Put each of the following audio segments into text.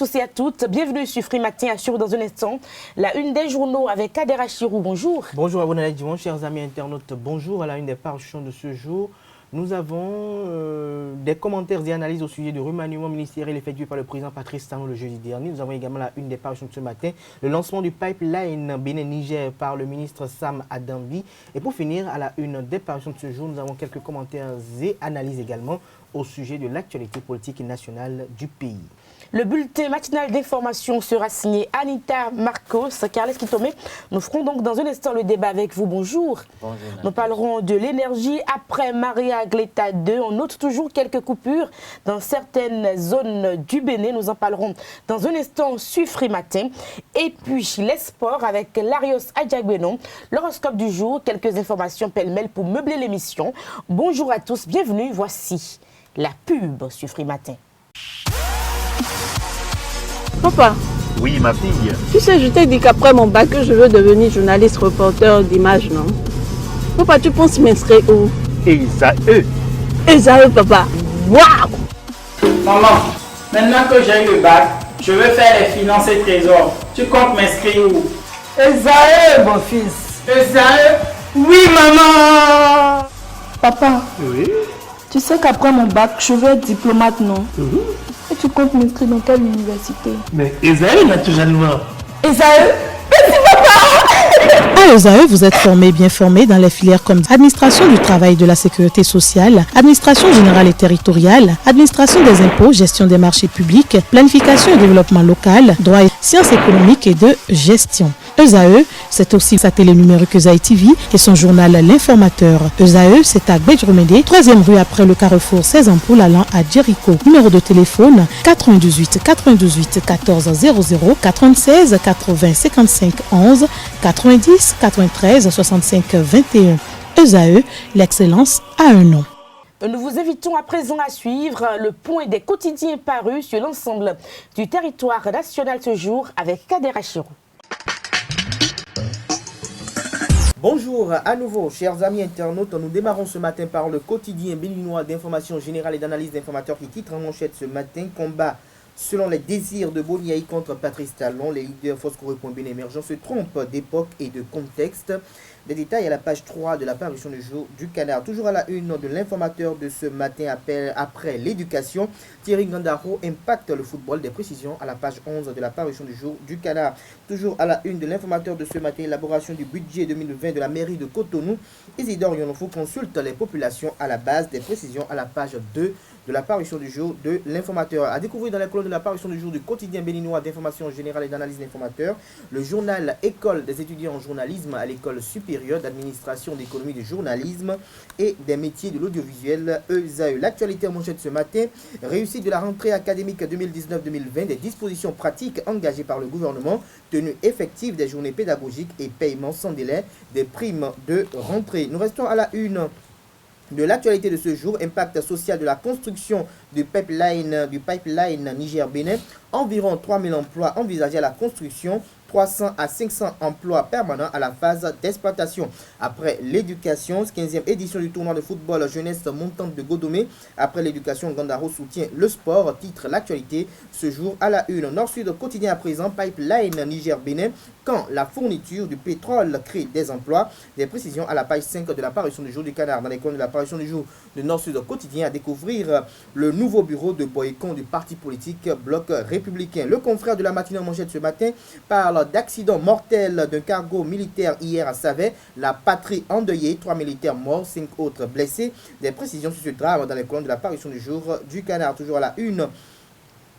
tous et à toutes, bienvenue sur Free Matin, assure dans un instant la une des journaux avec Kader Chirou, bonjour. Bonjour Abonalek Diwan, chers amis internautes, bonjour à la une des parutions de ce jour. Nous avons des commentaires et analyses au sujet du remaniement ministériel effectué par le président Patrice Talon le jeudi dernier. Nous avons également la une des parutions de ce matin, le lancement du pipeline Bénin-Niger par le ministre Sam Adambi. Et pour finir, à la une des parutions de ce jour, nous avons quelques commentaires et analyses également au sujet de l'actualité politique et nationale du pays. Le bulletin matinal d'information sera signé Anita Marcos, Carles Kitomé. Nous ferons donc dans un instant le débat avec vous. Bonjour. Bonjour. Nous parlerons de l'énergie après Maria Gleta 2. On note toujours quelques coupures dans certaines zones du Bénin. Nous en parlerons dans un instant sur Free Matin. Et puis les sports avec Larios Adjagbenon. L'horoscope du jour, quelques informations pêle-mêle pour meubler l'émission. Bonjour à tous, bienvenue. Voici la pub sur Free Matin. Papa. Oui, ma fille. Tu sais, je t'ai dit qu'après mon bac, je veux devenir journaliste reporter d'images, non? Papa, tu penses m'inscrire où? Esaü. Esaü, papa. Waouh! Maman, maintenant que j'ai eu le bac, je veux faire les finances et trésors. Tu comptes m'inscrire où? Esaü, mon fils. Esaü? Oui, maman! Papa, Oui. tu sais qu'après mon bac, je veux être diplomate, non? Et tu comptes m'inscrire dans quelle université? Mais Esaü, naturellement. Esaü? À ESAE, vous êtes bien formé dans les filières comme administration du travail et de la sécurité sociale, administration générale et territoriale, administration des impôts, gestion des marchés publics, planification et développement local, droit et sciences économiques et de gestion. ESAE, c'est aussi sa télé numérique ESAE TV et son journal L'Informateur. ESAE, c'est à Bédjromédé, 3e rue après le carrefour 16 ampoules allant à Jericho. Numéro de téléphone 98 98 14 00 96 80 55 11 90 93 65 21. ESAE, l'excellence a un nom. Nous vous invitons à présent à suivre le point des quotidiens parus sur l'ensemble du territoire national ce jour avec Kader Chirou. Bonjour à nouveau, chers amis internautes. Nous démarrons ce matin par le quotidien béninois d'information générale et d'analyse d'informateurs qui titre en manchette ce matin. Combat selon les désirs de Boniaï contre Patrice Talon. Les leaders Foscore.ben émergents se trompent d'époque et de contexte. Des détails à la page 3 de la parution du jour du Canard. Toujours à la une de l'informateur de ce matin après l'éducation. Thierry Ngandaro impacte le football. Des précisions à la page 11 de la parution du jour du Canard. Toujours à la une de l'informateur de ce matin. Élaboration du budget 2020 de la mairie de Cotonou. Isidore Yonofo consulte les populations à la base. Des précisions à la page 2 de la parution du jour de l'informateur. À découvrir dans la colonne de la parution du jour du quotidien béninois d'information générale et d'analyse d'informateurs, le journal École des étudiants en journalisme à l'école supérieure d'administration d'économie du journalisme et des métiers de l'audiovisuel ESAE. L'actualité en manchette ce matin, réussite de la rentrée académique 2019-2020, des dispositions pratiques engagées par le gouvernement, tenue effective des journées pédagogiques et paiement sans délai des primes de rentrée. Nous restons à la une de l'actualité de ce jour, impact social de la construction du pipeline Niger-Bénin, environ 3000 emplois envisagés à la construction, 300 à 500 emplois permanents à la phase d'exploitation. Après l'éducation, 15e édition du tournoi de football jeunesse montante de Godomé. Après l'éducation, Ngandaro soutient le sport. Titre l'actualité ce jour à la une. Nord-Sud quotidien à présent, pipeline Niger-Bénin. Quand la fourniture du pétrole crée des emplois. Des précisions à la page 5 de la parution du jour du Canard. Dans les colonnes de la parution du jour de Nord-Sud quotidien, à découvrir le nouveau bureau de boycott du parti politique Bloc républicain. Le confrère de la matinée en manchette ce matin parle d'accident mortel d'un cargo militaire hier à Savet. La patrie endeuillée, 3 militaires morts, 5 autres blessés. Des précisions sur ce drame dans les colonnes de la parution du jour du Canard. Toujours à la une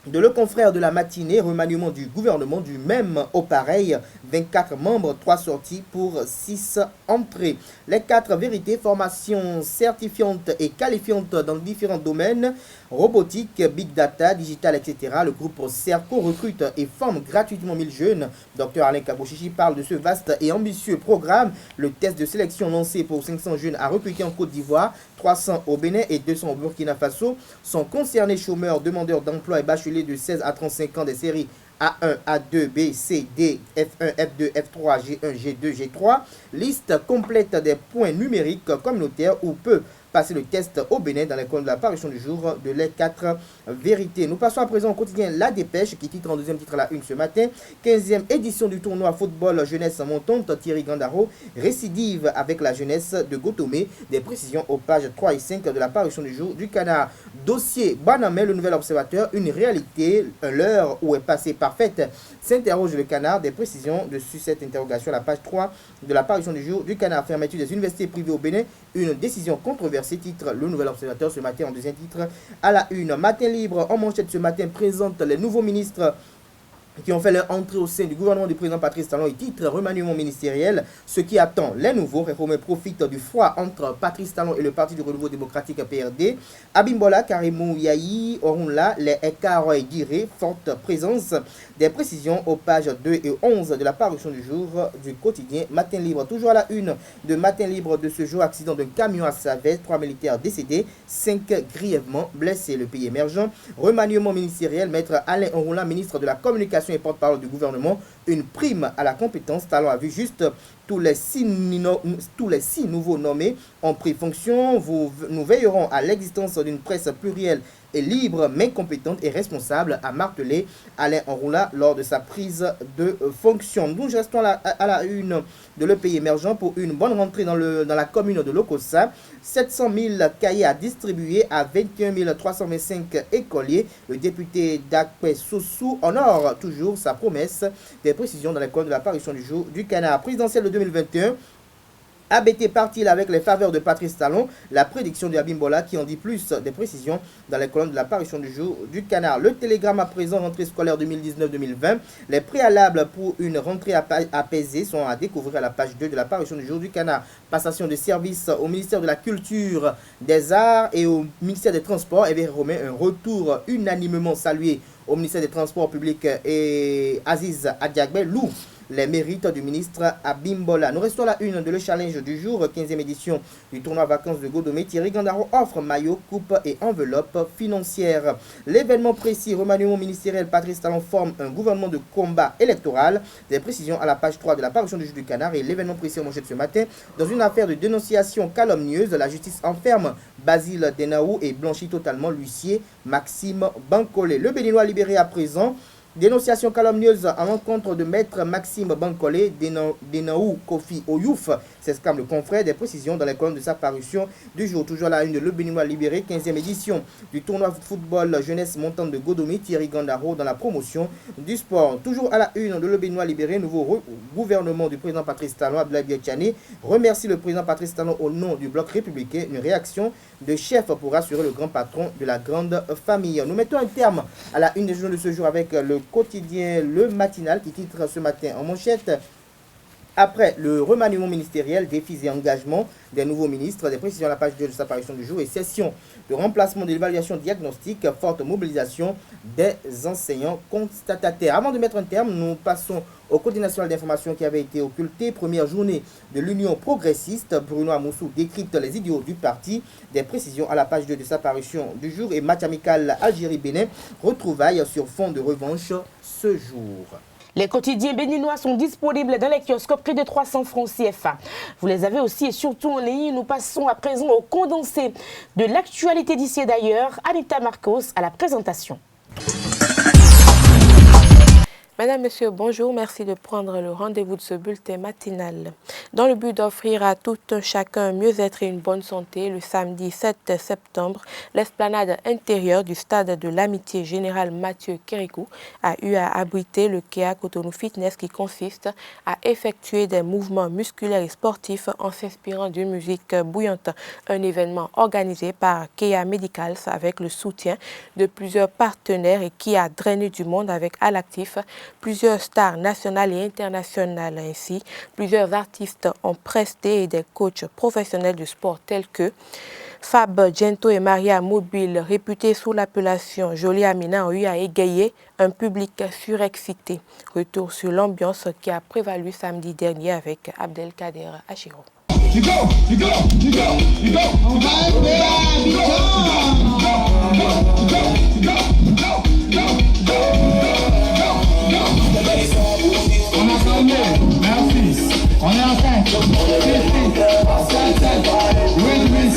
de le confrère de la matinée, remaniement du gouvernement du même au pareil, 24 membres, 3 sorties pour 6 entrées. Les 4 vérités, formation certifiante et qualifiante dans différents domaines, robotique, big data, digital, etc. Le groupe CERCO recrute et forme gratuitement 1000 jeunes. Dr Alain Kabouchichi parle de ce vaste et ambitieux programme. Le test de sélection lancé pour 500 jeunes à recruter en Côte d'Ivoire, 300 au Bénin et 200 au Burkina Faso. Sont concernés chômeurs, demandeurs d'emploi et bacheliers de 16 à 35 ans des séries A1, A2, B, C, D, F1, F2, F3, G1, G2, G3. Liste complète des points numériques communautaires où peut passer le test au Bénin dans l'école de la parution du jour de les 4 vérités. Nous passons à présent au quotidien La Dépêche qui titre en deuxième titre à la une ce matin. 15e édition du tournoi football jeunesse montante. Thierry Gandaro récidive avec la jeunesse de Gotomé. Des précisions aux pages 3 et 5 de la parution du jour du Canard. Dossier Banamé, le nouvel observateur, une réalité, l'heure où est passée parfaite. S'interroge le Canard. Des précisions dessus cette interrogation à la page 3 de la parution du jour du Canard. Fermeture des universités privées au Bénin, une décision controversée, titre le nouvel observateur ce matin en deuxième titre à la une. Matin libre en manchette ce matin présente les nouveaux ministres qui ont fait leur entrée au sein du gouvernement du président Patrice Talon et titre remaniement ministériel. Ce qui attend les nouveaux réformés profite du froid entre Patrice Talon et le Parti du Renouveau démocratique PRD. Abimbola, Karimou, Yahi auront là les écarts et Guiré, forte présence. Des précisions aux pages 2 et 11 de la parution du jour du quotidien Matin Libre. Toujours à la une de Matin Libre de ce jour, accident d'un camion à Savès, 3 militaires décédés, 5 grièvement blessés. Le pays émergent. Remaniement ministériel, maître Alain Onroula, ministre de la Communication et porte-parole du gouvernement, une prime à la compétence. Talon a vu juste tous les six nouveaux nommés ont pris fonction. Nous veillerons à l'existence d'une presse plurielle et libre, mais compétente et responsable, a martelé Alain Onroula lors de sa prise de fonction. Nous restons à la une de Le Pays émergent pour une bonne rentrée dans la commune de Lokossa. 700 000 cahiers à distribuer à 21 325 écoliers. Le député Dakpe Sossou honore toujours sa promesse. Des précisions dans l'école de la parution du jour du Canard. Présidentielle de 2021. ABT parti avec les faveurs de Patrice Talon, la prédiction de Abimbola qui en dit plus des précisions dans les colonnes de la parution du jour du Canard. Le télégramme à présent, rentrée scolaire 2019-2020. Les préalables pour une rentrée apaisée sont à découvrir à la page 2 de la parution du jour du Canard. Passation de service au ministère de la Culture, des Arts et au ministère des Transports. Évêque Romain, un retour unanimement salué au ministère des Transports publics et Aziz Adiagbe loue les mérites du ministre Abimbola. Nous restons à la une de le challenge du jour, 15e édition du tournoi vacances de Godomé. Thierry Gandaro offre maillot, coupe et enveloppe financière. L'événement précis, remaniement ministériel, Patrice Talon forme un gouvernement de combat électoral. Des précisions à la page 3 de la parution du jour du Canard. Et l'événement précis en manchette ce matin, dans une affaire de dénonciation calomnieuse, la justice enferme Basile Denaou et blanchit totalement l'huissier Maxime Bancolé. Le Béninois libéré à présent. Dénonciation calomnieuse à l'encontre de maître Maxime Bancolé, Denaou Kofi Oyouf, s'exclame le confrère. Des précisions dans les colonnes de sa parution du jour. Toujours à la une de Le Béninois libéré, 15e édition du tournoi football jeunesse montante de Godomé, Thierry Gandaro dans la promotion du sport. Toujours à la une de Le Béninois libéré, nouveau gouvernement du président Patrice Talon, Abdoulaye Tchani remercie le président Patrice Talon au nom du bloc républicain. Une réaction de chef pour rassurer le grand patron de la grande famille. Nous mettons un terme à la une des journaux de ce jour avec le quotidien Le Matinal qui titre ce matin en manchette: après le remaniement ministériel, défis et engagements des nouveaux ministres. Des précisions à la page 2 de sa parution du jour et session de remplacement de l'évaluation diagnostique, forte mobilisation des enseignants constatataires. Avant de mettre un terme, nous passons au Code national d'information qui avait été occulté. Première journée de l'Union progressiste. Bruno Amoussou décrypte les idéaux du parti. Des précisions à la page 2 de sa parution du jour et match amical Algérie-Bénin. Retrouvailles sur fond de revanche ce jour. Les quotidiens béninois sont disponibles dans les kiosques au prix de 300 francs CFA. Vous les avez aussi et surtout en ligne. Nous passons à présent au condensé de l'actualité d'ici et d'ailleurs. Anita Marcos à la présentation. Mesdames, Messieurs, bonjour. Merci de prendre le rendez-vous de ce bulletin matinal. Dans le but d'offrir à tout un chacun un mieux-être et une bonne santé, le samedi 7 septembre, l'esplanade intérieure du stade de l'Amitié Général Mathieu Kérékou a eu à abriter le Kea Cotonou Fitness qui consiste à effectuer des mouvements musculaires et sportifs en s'inspirant d'une musique bouillante. Un événement organisé par Kea Medicals avec le soutien de plusieurs partenaires et qui a drainé du monde avec à l'actif plusieurs stars nationales et internationales. Ainsi, plusieurs artistes ont presté et des coachs professionnels du sport tels que Fab Gento et Maria Mobile, réputés sous l'appellation Jolie Amina, ont eu à égayer un public surexcité. Retour sur l'ambiance qui a prévalu samedi dernier avec Abdelkader Achiro. On est en 5, 6, 7, 8, 8,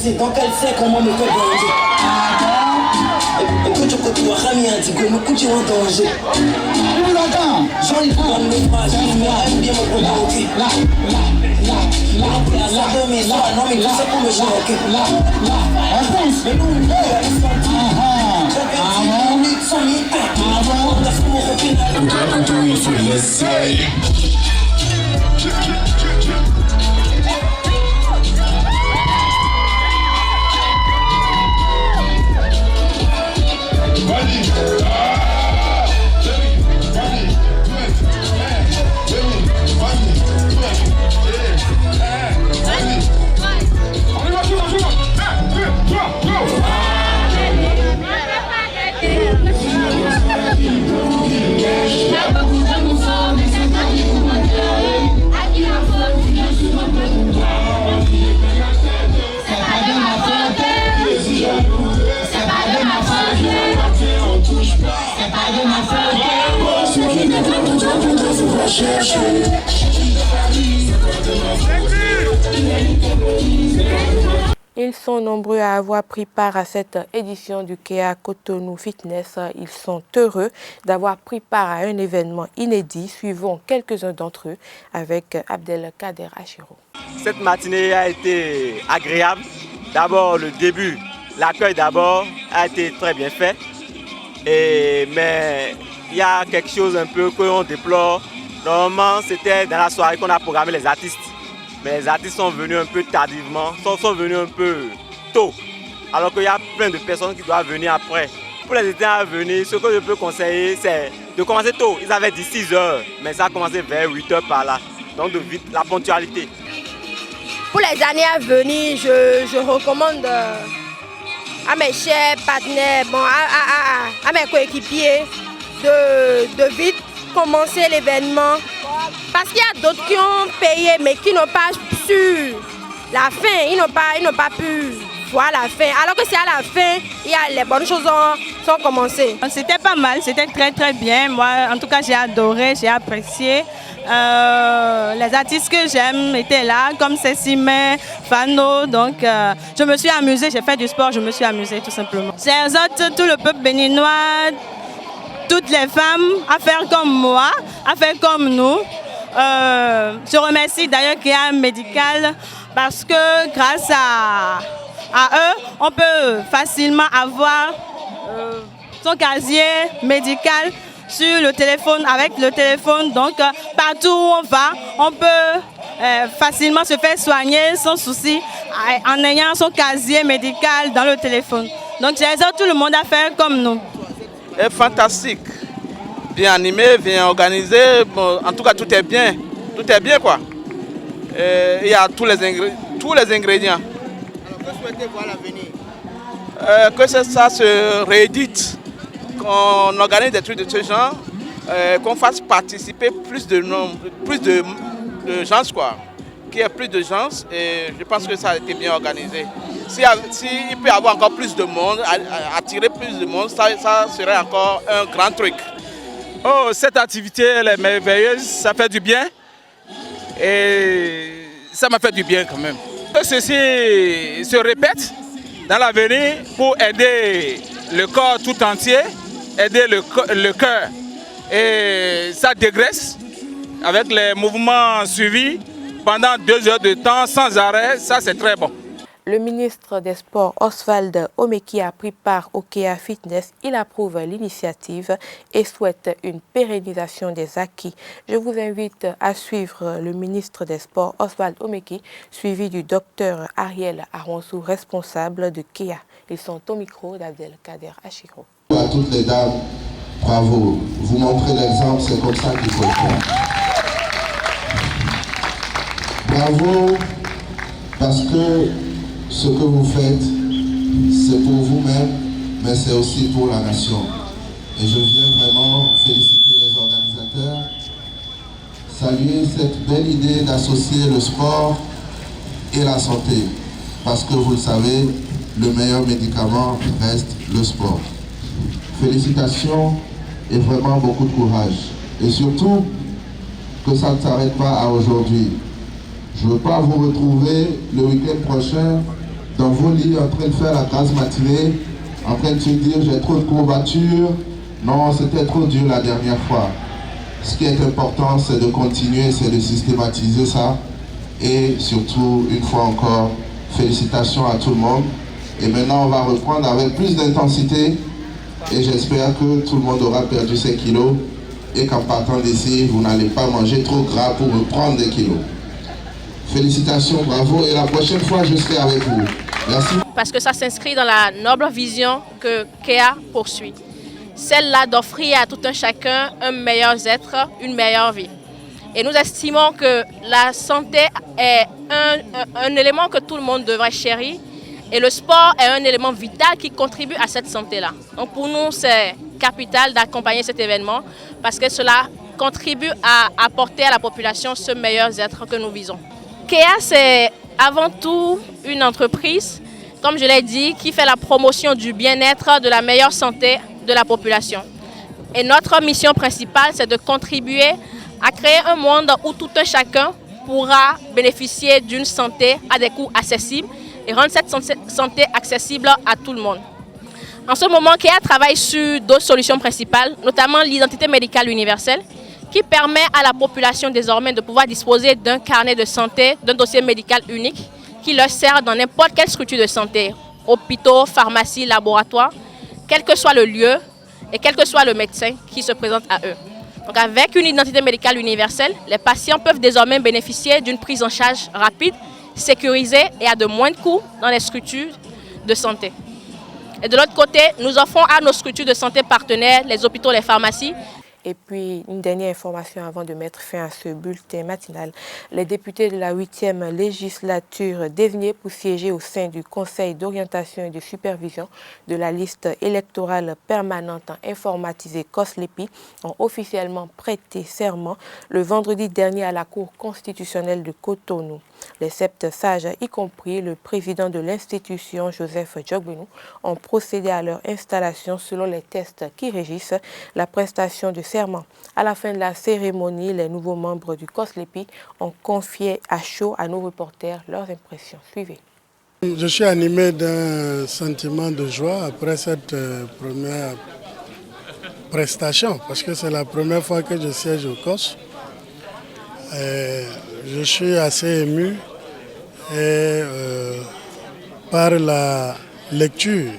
c'est donc elle sait comment me faire danger. Et que tu côté wa rami anti que nous coucher en danger. Nous l'entend. J'en ai pas me pas, j'aime bien me provoquer. Là, mais là, non mais tout ça pour me choquer. Là, on pense. Mais nous, Ils sont nombreux à avoir pris part à cette édition du KEA Cotonou Fitness. Ils sont heureux d'avoir pris part à un événement inédit. Suivons quelques-uns d'entre eux avec Abdelkader Achiro. Cette matinée a été agréable. D'abord, le début, l'accueil d'abord a été très bien fait. Mais il y a quelque chose un peu qu'on déplore. Normalement, c'était dans la soirée qu'on a programmé les artistes. Mais les artistes sont venus un peu tardivement, sont venus un peu tôt. Alors qu'il y a plein de personnes qui doivent venir après. Pour les étudiants à venir, ce que je peux conseiller, c'est de commencer tôt. Ils avaient dit 6 heures, mais ça a commencé vers 8 heures par là. Donc de vite, la ponctualité. Pour les années à venir, je recommande à mes chers partenaires, à mes coéquipiers de vite commencer l'événement. Parce qu'il y a d'autres qui ont payé mais qui n'ont pas su la fin, ils n'ont pas pu voir la fin. Alors que c'est à la fin, les bonnes choses sont commencées. C'était pas mal, c'était très très bien. Moi, en tout cas, j'ai adoré, j'ai apprécié. Les artistes que j'aime étaient là, comme Cécimé, Fano. Donc, je me suis amusée, j'ai fait du sport, je me suis amusée tout simplement. J'exhorte tout le peuple béninois, toutes les femmes à faire comme moi, à faire comme nous. Je remercie d'ailleurs KEA Médical parce que grâce à eux, on peut facilement avoir son casier médical sur le téléphone, avec le téléphone. Donc, partout où on va, on peut facilement se faire soigner sans souci en ayant son casier médical dans le téléphone. Donc, j'exhorte tout le monde à faire comme nous. C'est fantastique, bien animé, bien organisé. Bon, en tout cas, tout est bien quoi. Il y a tous les ingrédients. Alors, que souhaitez-vous à l'avenir? Que ça se réédite, qu'on organise des trucs de ce genre, qu'on fasse participer plus de gens quoi. Qu'il y ait plus de gens et je pense que ça a été bien organisé. S'il peut y avoir encore plus de monde, attirer plus de monde, ça serait encore un grand truc. Oh, cette activité, elle est merveilleuse, ça fait du bien. Et ça m'a fait du bien quand même. Que ceci se répète dans l'avenir pour aider le corps tout entier, aider le cœur. Et ça dégraisse avec les mouvements suivis pendant 2 heures de temps sans arrêt, ça c'est très bon. Le ministre des Sports, Oswald Omeki, a pris part au KEA Fitness. Il approuve l'initiative et souhaite une pérennisation des acquis. Je vous invite à suivre le ministre des Sports, Oswald Omeki, suivi du docteur Ariel Aronsou, responsable de KEA. Ils sont au micro d'Abdelkader Achiro. À toutes les dames, bravo. Vous montrez l'exemple, c'est comme ça qu'il faut le faire. Bravo, parce que ce que vous faites, c'est pour vous-même, mais c'est aussi pour la nation. Et je viens vraiment féliciter les organisateurs, saluer cette belle idée d'associer le sport et la santé. Parce que vous le savez, le meilleur médicament reste le sport. Félicitations et vraiment beaucoup de courage. Et surtout, que ça ne s'arrête pas à aujourd'hui. Je ne veux pas vous retrouver le week-end prochain dans vos lits en train de faire la grasse matinée, en train de se dire j'ai trop de courbatures. Non, c'était trop dur la dernière fois. Ce qui est important, c'est de continuer, c'est de systématiser ça. Et surtout, une fois encore, félicitations à tout le monde. Et maintenant, on va reprendre avec plus d'intensité. Et j'espère que tout le monde aura perdu ses kilos. Et qu'en partant d'ici, vous n'allez pas manger trop gras pour reprendre des kilos. Félicitations, bravo. Et la prochaine fois, je serai avec vous. Merci. Parce que ça s'inscrit dans la noble vision que KEA poursuit. Celle-là d'offrir à tout un chacun un meilleur être, une meilleure vie. Et nous estimons que la santé est un élément que tout le monde devrait chérir. Et le sport est un élément vital qui contribue à cette santé-là. Donc pour nous, c'est capital d'accompagner cet événement parce que cela contribue à apporter à la population ce meilleur être que nous visons. KEA, c'est avant tout une entreprise, comme je l'ai dit, qui fait la promotion du bien-être, de la meilleure santé de la population. Et notre mission principale, c'est de contribuer à créer un monde où tout un chacun pourra bénéficier d'une santé à des coûts accessibles et rendre cette santé accessible à tout le monde. En ce moment, KEA travaille sur deux solutions principales, notamment l'identité médicale universelle, qui permet à la population désormais de pouvoir disposer d'un carnet de santé, d'un dossier médical unique, qui leur sert dans n'importe quelle structure de santé, hôpitaux, pharmacies, laboratoires, quel que soit le lieu et quel que soit le médecin qui se présente à eux. Donc avec une identité médicale universelle, les patients peuvent désormais bénéficier d'une prise en charge rapide, sécurisée et à de moindres coûts dans les structures de santé. Et de l'autre côté, nous offrons à nos structures de santé partenaires, les hôpitaux, les pharmacies. Et puis, une dernière information avant de mettre fin à ce bulletin matinal. Les députés de la 8e législature désignés pour siéger au sein du Conseil d'orientation et de supervision de la liste électorale permanente informatisée COSLEPI ont officiellement prêté serment le vendredi dernier à la Cour constitutionnelle de Cotonou. Les 7 sages, y compris le président de l'institution, Joseph Djogbenou, ont procédé à leur installation selon les tests qui régissent la prestation de serment. À la fin de la cérémonie, les nouveaux membres du COSLEPI ont confié à chaud à nos reporters leurs impressions. Suivez. Je suis animé d'un sentiment de joie après cette première prestation, parce que c'est la première fois que je siège au COS. Je suis assez ému et par la lecture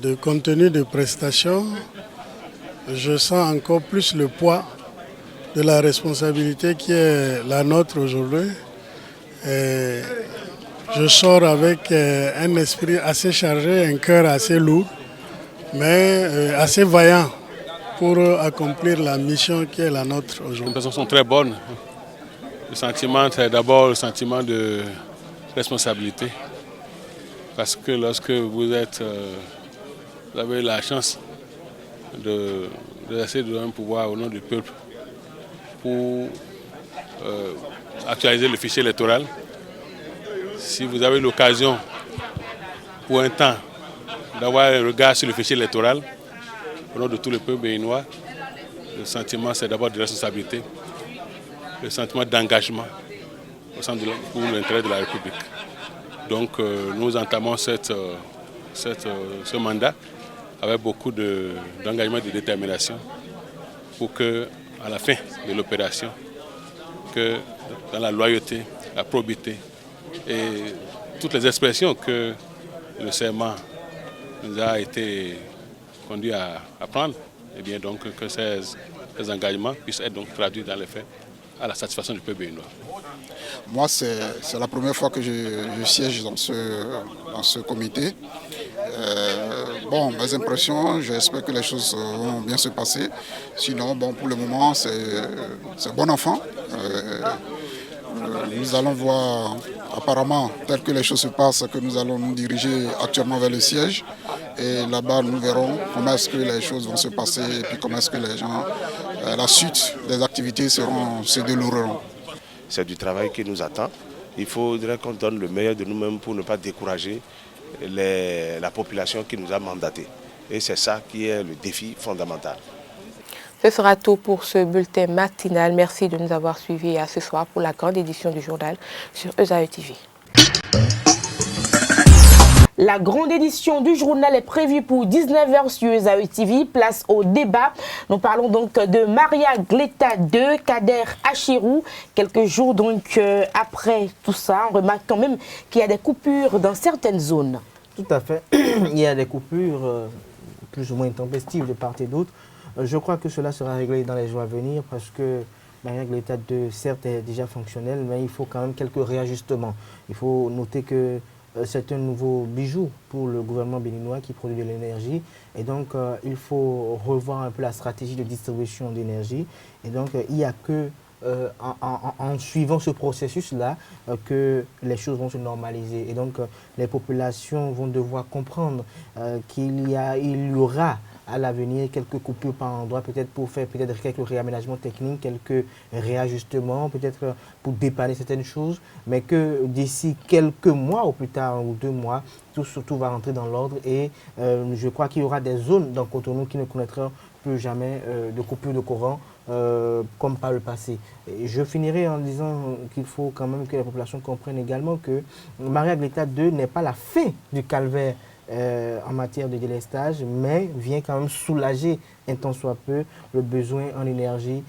de contenu de prestation, je sens encore plus le poids de la responsabilité qui est la nôtre aujourd'hui. Je sors avec un esprit assez chargé, un cœur assez lourd, mais assez vaillant pour accomplir la mission qui est la nôtre aujourd'hui. Les personnes sont très bonnes. Le sentiment, c'est d'abord le sentiment de responsabilité. Parce que lorsque vous avez la chance d'essayer de donner un pouvoir au nom du peuple pour actualiser le fichier électoral, si vous avez l'occasion pour un temps d'avoir un regard sur le fichier électoral au nom de tout le peuple béninois, le sentiment c'est d'abord de responsabilité, le sentiment d'engagement pour l'intérêt de la République. Donc nous entamons ce mandat avec beaucoup d'engagement et de détermination pour que, à la fin de l'opération, que dans la loyauté, la probité et toutes les expressions que le serment nous a été conduit à prendre, et bien donc que ces engagements puissent être donc traduits dans les faits à la satisfaction du peuple béninois. Moi, c'est la première fois que je siège dans ce comité. Bon, mes impressions, j'espère que les choses vont bien se passer. Sinon, bon, pour le moment, c'est bon enfant. Nous allons voir, apparemment, tel que les choses se passent, que nous allons nous diriger actuellement vers le siège. Et là-bas, nous verrons comment est-ce que les choses vont se passer et puis comment est-ce que les gens, la suite des activités se dérouleront. C'est du travail qui nous attend. Il faudrait qu'on donne le meilleur de nous-mêmes pour ne pas décourager la population qui nous a mandatés. Et c'est ça qui est le défi fondamental. Ce sera tout pour ce bulletin matinal. Merci de nous avoir suivis à ce soir pour la grande édition du journal sur ESAE TV. La grande édition du journal est prévue pour 19h sur ESAE TV. Place au débat. Nous parlons donc de Maria Gleta II, Kader Achirou. Quelques jours donc après tout ça, on remarque quand même qu'il y a des coupures dans certaines zones. Tout à fait. Il y a des coupures plus ou moins intempestives de part et d'autre. Je crois que cela sera réglé dans les jours à venir parce que Maria Gleta II, certes, est déjà fonctionnelle, mais il faut quand même quelques réajustements. Il faut noter que c'est un nouveau bijou pour le gouvernement béninois qui produit de l'énergie. Et donc, il faut revoir un peu la stratégie de distribution d'énergie. Et donc, il n'y a que en suivant ce processus-là que les choses vont se normaliser. Et donc, les populations vont devoir comprendre qu'il y aura à l'avenir quelques coupures par endroit, peut-être pour faire quelques réaménagements techniques, quelques réajustements, peut-être pour dépanner certaines choses, mais que d'ici quelques mois ou plus tard, ou 2 mois, tout va rentrer dans l'ordre et je crois qu'il y aura des zones dans Cotonou qui ne connaîtront plus jamais de coupure de courant comme par le passé. Et je finirai en disant qu'il faut quand même que la population comprenne également que Maria Gleta II n'est pas la fin du calvaire en matière de délestage, mais vient quand même soulager un tant soit peu le besoin en énergie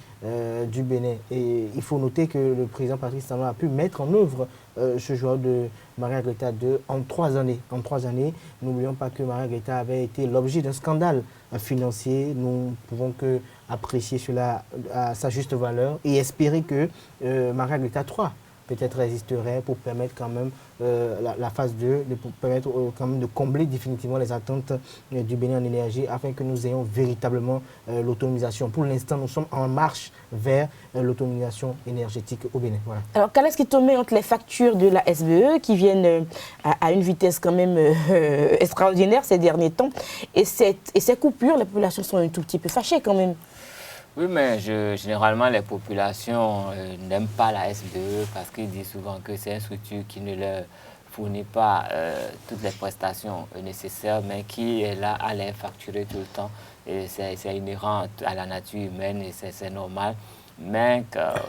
du Bénin. Et il faut noter que le président Patrice Talon a pu mettre en œuvre ce joueur de Maria Gleta II en 3 années. En 3 années, n'oublions pas que Maria Gleta avait été l'objet d'un scandale financier. Nous ne pouvons que apprécier cela à sa juste valeur et espérer que Maria Gleta III peut-être résisterait pour permettre quand même la phase 2, pour permettre quand même de combler définitivement les attentes du Bénin en énergie afin que nous ayons véritablement l'autonomisation. Pour l'instant, nous sommes en marche vers l'autonomisation énergétique au Bénin. Voilà. Alors, qu'est-ce qui tombe entre les factures de la SBE qui viennent à une vitesse quand même extraordinaire ces derniers temps et ces coupures, les populations sont un tout petit peu fâchées quand même. Oui, mais généralement, les populations n'aiment pas la SBE parce qu'ils disent souvent que c'est une structure qui ne leur fournit pas toutes les prestations nécessaires, mais qui est là à les facturer tout le temps. Et c'est inhérent à la nature humaine et c'est normal. Mais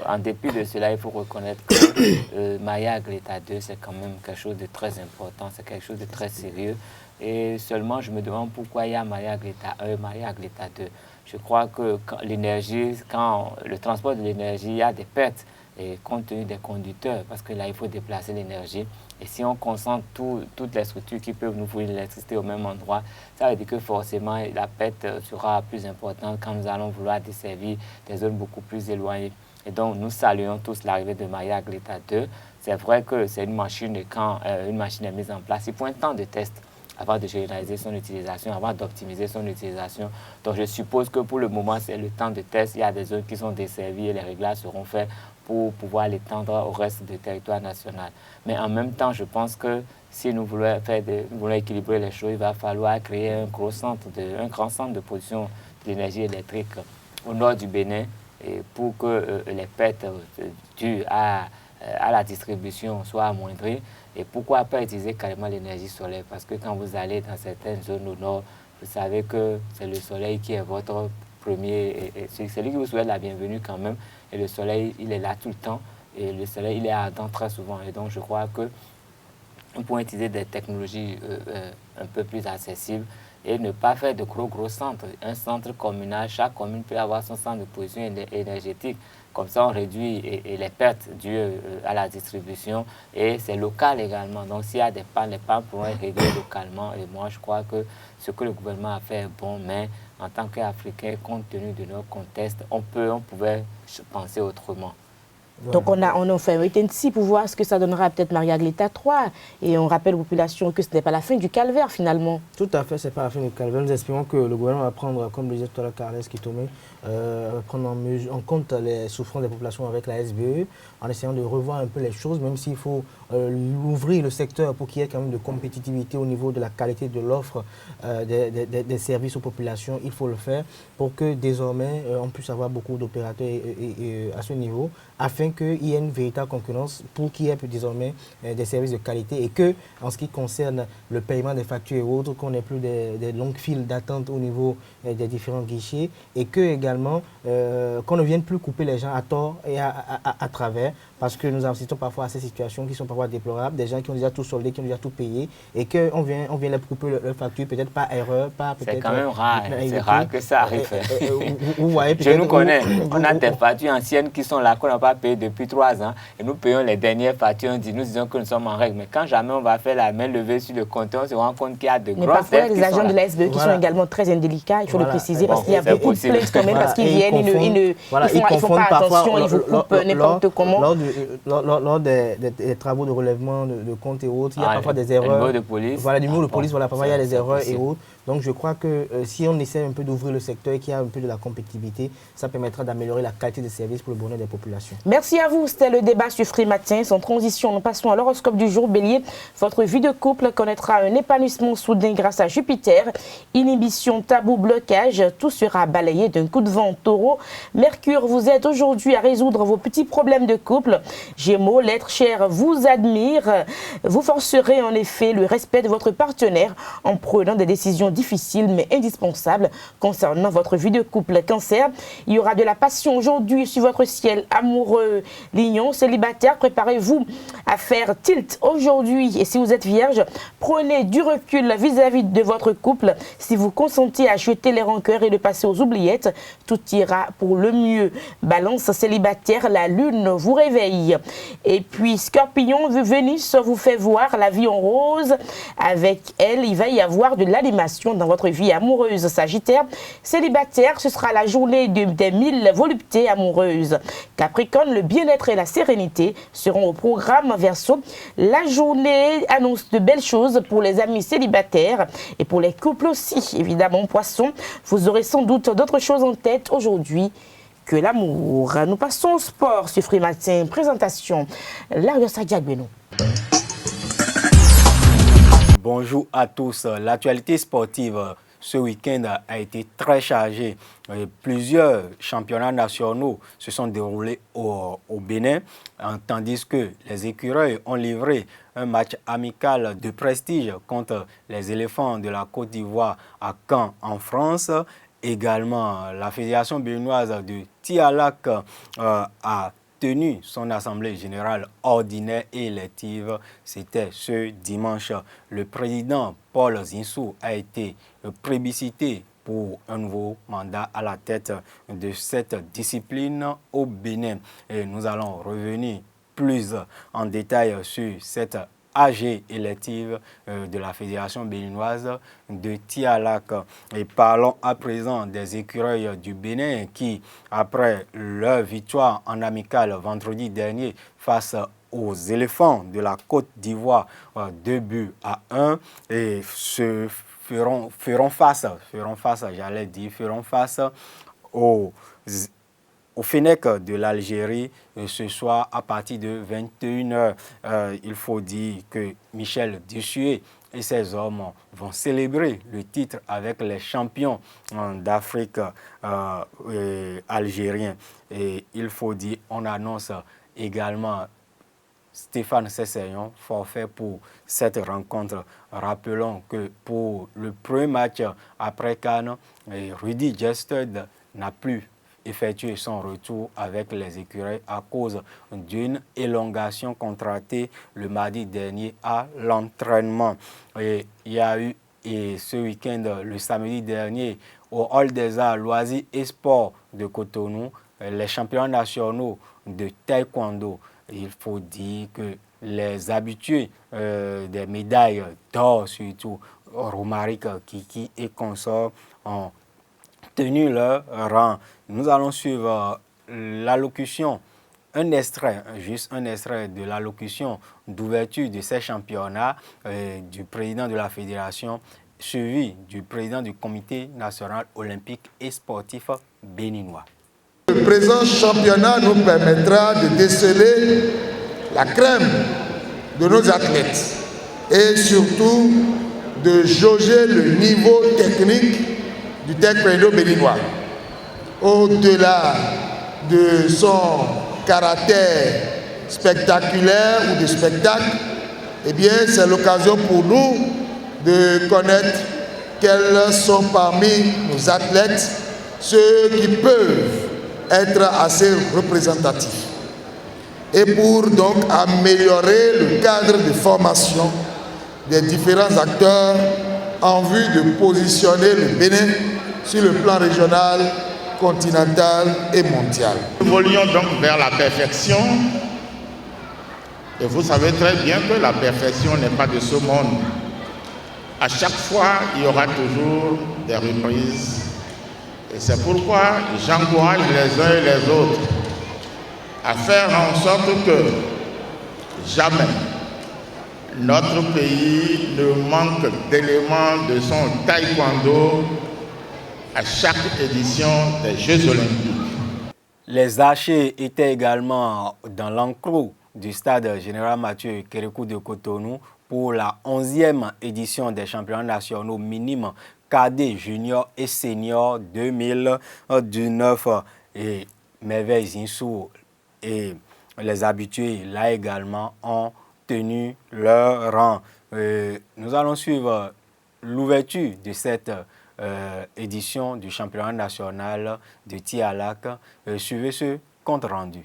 en dépit de cela, il faut reconnaître que Maria Gleta II, c'est quand même quelque chose de très important, c'est quelque chose de très sérieux. Et seulement, je me demande pourquoi il y a Maria Gleta II, Maria Gleta II. Je crois que l'énergie, quand le transport de l'énergie, il y a des pertes et compte tenu des conducteurs, parce que là, il faut déplacer l'énergie. Et si on concentre toutes les structures qui peuvent nous fournir l'électricité au même endroit, ça veut dire que forcément, la perte sera plus importante quand nous allons vouloir desservir des zones beaucoup plus éloignées. Et donc, nous saluons tous l'arrivée de Maria Gleta II. C'est vrai que c'est une machine, et quand une machine est mise en place, il faut un temps de test avant de généraliser son utilisation, avant d'optimiser son utilisation. Donc je suppose que pour le moment, c'est le temps de test. Il y a des zones qui sont desservies et les réglages seront faits pour pouvoir l'étendre au reste du territoire national. Mais en même temps, je pense que si nous voulons équilibrer les choses, il va falloir créer un grand centre de production d'énergie électrique au nord du Bénin et pour que les pertes dues à la distribution soient amoindries. Et pourquoi pas utiliser carrément l'énergie solaire? Parce que quand vous allez dans certaines zones au nord, vous savez que c'est le soleil qui est votre premier... C'est lui qui vous souhaite la bienvenue quand même. Et le soleil, il est là tout le temps. Et le soleil, il est ardent très souvent. Et donc, je crois que nous pouvons utiliser des technologies un peu plus accessibles et ne pas faire de gros centres. Un centre communal, chaque commune peut avoir son centre de production énergétique. Comme ça, on réduit les pertes dues à la distribution et c'est local également. Donc, s'il y a des pannes, les pannes pourront être réglées localement. Et moi, je crois que ce que le gouvernement a fait est bon, mais en tant qu'Africain, compte tenu de notre contexte, on pouvait penser autrement. Donc on a fait un wait-and-see pour voir ce que ça donnera peut-être Maria Gleta III. Et on rappelle aux populations que ce n'est pas la fin du calvaire finalement. Tout à fait, ce n'est pas la fin du calvaire. Nous espérons que le gouvernement va prendre, comme le disait tout à l'heure Carles Kitome, prendre en compte les souffrances des populations avec la SBE, en essayant de revoir un peu les choses, même s'il faut ouvrir le secteur pour qu'il y ait quand même de compétitivité au niveau de la qualité de l'offre des services aux populations. Il faut le faire pour que désormais on puisse avoir beaucoup d'opérateurs à ce niveau, afin qu'il y ait une véritable concurrence pour qu'il y ait désormais des services de qualité et que, en ce qui concerne le paiement des factures et autres, qu'on n'ait plus des longues files d'attente au niveau des différents guichets et que également qu'on ne vienne plus couper les gens à tort et à travers parce que nous assistons parfois à ces situations qui sont parfois déplorables, des gens qui ont déjà tout soldé, qui ont déjà tout payé, et qu'on vient les couper leur facture, peut-être par erreur, pas peut-être... C'est quand même rare, c'est rare que ça arrive. Vous voyez, je nous connais, on a des factures anciennes qui sont là, qu'on n'a pas payées depuis 3 ans, et nous payons les dernières factures, nous disons que nous sommes en règle, mais quand jamais on va faire la main levée sur le compteur, on se rend compte qu'il y a de grosses dettes. Mais parfois, les agents de la SBE qui sont également très indélicats, il faut le préciser, parce qu'il y a beaucoup de plaintes quand même, parce qu'ils viennent, ils ne font pas attention, ils vous coupent n'importe comment. Lors des travaux de relèvement de comptes et autres, il y a parfois des erreurs. Le numéro de police. Voilà, le numéro de police, parfois il y a des erreurs et autres. Donc je crois que si on essaie un peu d'ouvrir le secteur et qu'il y a un peu de la compétitivité, ça permettra d'améliorer la qualité des services pour le bonheur des populations. Merci à vous, c'était le débat sur Free Matin. Sans transition, nous passons à l'horoscope du jour. Bélier, votre vie de couple connaîtra un épanouissement soudain grâce à Jupiter. Inhibition, tabou, blocage, tout sera balayé d'un coup de vent. Taureau, Mercure, vous êtes aujourd'hui à résoudre vos petits problèmes de couple. Gémeaux, l'être cher vous admire. Vous forcerez en effet le respect de votre partenaire en prenant des décisions difficile mais indispensable concernant votre vie de couple. Cancer, il y aura de la passion aujourd'hui sur votre ciel amoureux. Lion, célibataire, préparez-vous à faire tilt aujourd'hui. Et si vous êtes vierge, prenez du recul vis-à-vis de votre couple. Si vous consentez à jeter les rancœurs et de passer aux oubliettes, tout ira pour le mieux. Balance, célibataire, la lune vous réveille. Et puis Scorpion, Vénus vous fait voir la vie en rose. Avec elle, il va y avoir de l'animation dans votre vie amoureuse. Sagittaire, célibataire, ce sera la journée des 1000 voluptés amoureuses. Capricorne, le bien-être et la sérénité seront au programme. Verseau, la journée annonce de belles choses pour les amis célibataires et pour les couples aussi. Évidemment, Poisson, vous aurez sans doute d'autres choses en tête aujourd'hui que l'amour. Nous passons au sport sur Free Matin. Présentation, Lario Sadiagbeno. Bonjour à tous. L'actualité sportive ce week-end a été très chargée. Plusieurs championnats nationaux se sont déroulés au Bénin, tandis que les écureuils ont livré un match amical de prestige contre les éléphants de la Côte d'Ivoire à Caen en France. Également, la Fédération béninoise de tir à l'arc a tenu son assemblée générale ordinaire et élective. C'était ce dimanche. Le président Paul Zinsou a été plébiscité pour un nouveau mandat à la tête de cette discipline au Bénin. Et nous allons revenir plus en détail sur cette AG élective de la Fédération béninoise de tir à l'arc. Et parlons à présent des écureuils du Bénin qui, après leur victoire en amical vendredi dernier face aux éléphants de la Côte d'Ivoire, 2-1, et feront face au Fennec de l'Algérie ce soir à partir de 21h. Il faut dire que Michel Dussuet et ses hommes vont célébrer le titre avec les champions d'Afrique algériens. Et il faut dire, on annonce également Stéphane Sessayon, forfait pour cette rencontre. Rappelons que pour le premier match après Cannes, Rudy Gested n'a plus effectué son retour avec les écureuils à cause d'une élongation contractée le mardi dernier à l'entraînement. Et il y a eu ce week-end, le samedi dernier, au Hall des Arts, Loisirs et Sports de Cotonou, les championnats nationaux de taekwondo. Il faut dire que les habitués des médailles d'or, surtout Romaric, Kiki et consorts, ont tenu leur rang. Nous allons suivre l'allocution, juste un extrait de l'allocution d'ouverture de ces championnats du président de la fédération, suivi du président du comité national olympique et sportif béninois. Le présent championnat nous permettra de déceler la crème de nos athlètes et surtout de jauger le niveau technique du taekwondo béninois. Au-delà de son caractère spectaculaire ou de spectacle, eh bien, c'est l'occasion pour nous de connaître quels sont parmi nos athlètes ceux qui peuvent être assez représentatifs. et pour donc améliorer le cadre de formation des différents acteurs en vue de positionner le Bénin sur le plan régional, continental et mondial. Nous évoluons donc vers la perfection. Et vous savez très bien que la perfection n'est pas de ce monde. À chaque fois, il y aura toujours des reprises. Et c'est pourquoi j'encourage les uns et les autres à faire en sorte que jamais notre pays ne manque d'éléments de son taekwondo à chaque édition des Jeux Olympiques. Les archers étaient également dans l'enclos du stade général Mathieu Kérékou de Cotonou pour la 11e édition des championnats nationaux minimes cadets, juniors et seniors 2019. Et Merveille Zinsou et les habitués là également ont tenu leur rang. Nous allons suivre l'ouverture de cette édition du championnat national de tir à l'arc. Suivez ce compte rendu.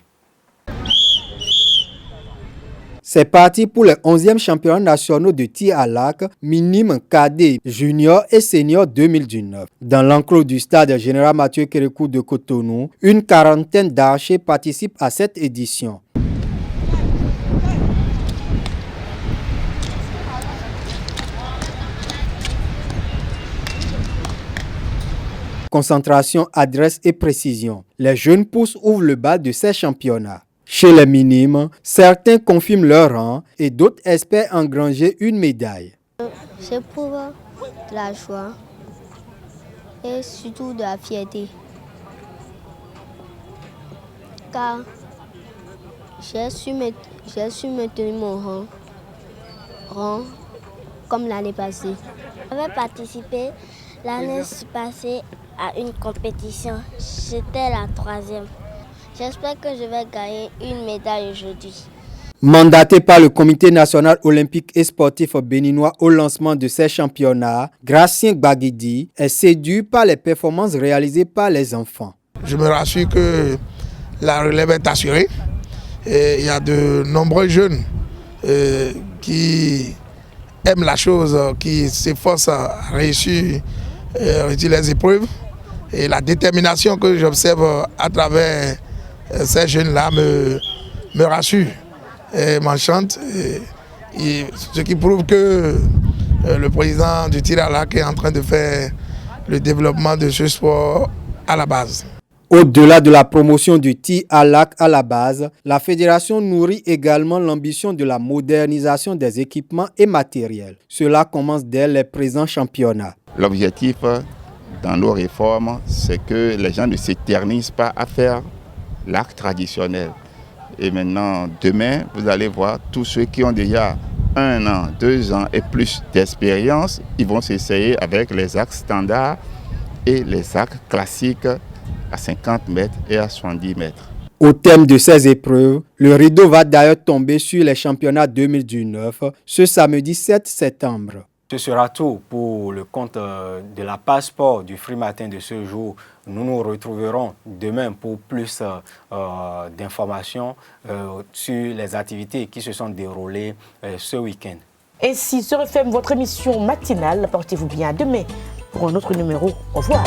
C'est parti pour les 11e championnats nationaux de tir à l'arc minime cadet, junior et senior 2019. Dans l'enclos du stade général Mathieu Kérékou de Cotonou, une quarantaine d'archers participent à cette édition. Concentration, adresse et précision. Les jeunes pousses ouvrent le bal de ces championnats. Chez les minimes, certains confirment leur rang et d'autres espèrent engranger une médaille. J'éprouve de la joie et surtout de la fierté. Car j'ai su maintenir mon rang comme l'année passée. J'avais participé l'année passée à une compétition. C'était la 3e. J'espère que je vais gagner une médaille aujourd'hui. Mandaté par le Comité national olympique et sportif béninois au lancement de ces championnats, Gracien Gbagidi est séduit par les performances réalisées par les enfants. Je me rassure que la relève est assurée. Et il y a de nombreux jeunes qui aiment la chose, qui s'efforcent à réussir les épreuves. Et la détermination que j'observe à travers ces jeunes-là me rassure et m'enchante. Ce qui prouve que le président du tir à l'arc est en train de faire le développement de ce sport à la base. Au-delà de la promotion du tir à l'arc à la base, la fédération nourrit également l'ambition de la modernisation des équipements et matériels. Cela commence dès les présents championnats. L'objectif dans nos réformes, c'est que les gens ne s'éternisent pas à faire l'arc traditionnel. Et maintenant, demain, vous allez voir tous ceux qui ont déjà 1 an, 2 ans et plus d'expérience, ils vont s'essayer avec les arcs standards et les arcs classiques à 50 mètres et à 70 mètres. Au terme de ces épreuves, le rideau va d'ailleurs tomber sur les championnats 2019 ce samedi 7 septembre. Ce sera tout pour le compte de la Passeport du Free Matin de ce jour. Nous nous retrouverons demain pour plus d'informations sur les activités qui se sont déroulées ce week-end. Et si ce refait votre émission matinale, portez-vous bien à demain pour un autre numéro. Au revoir.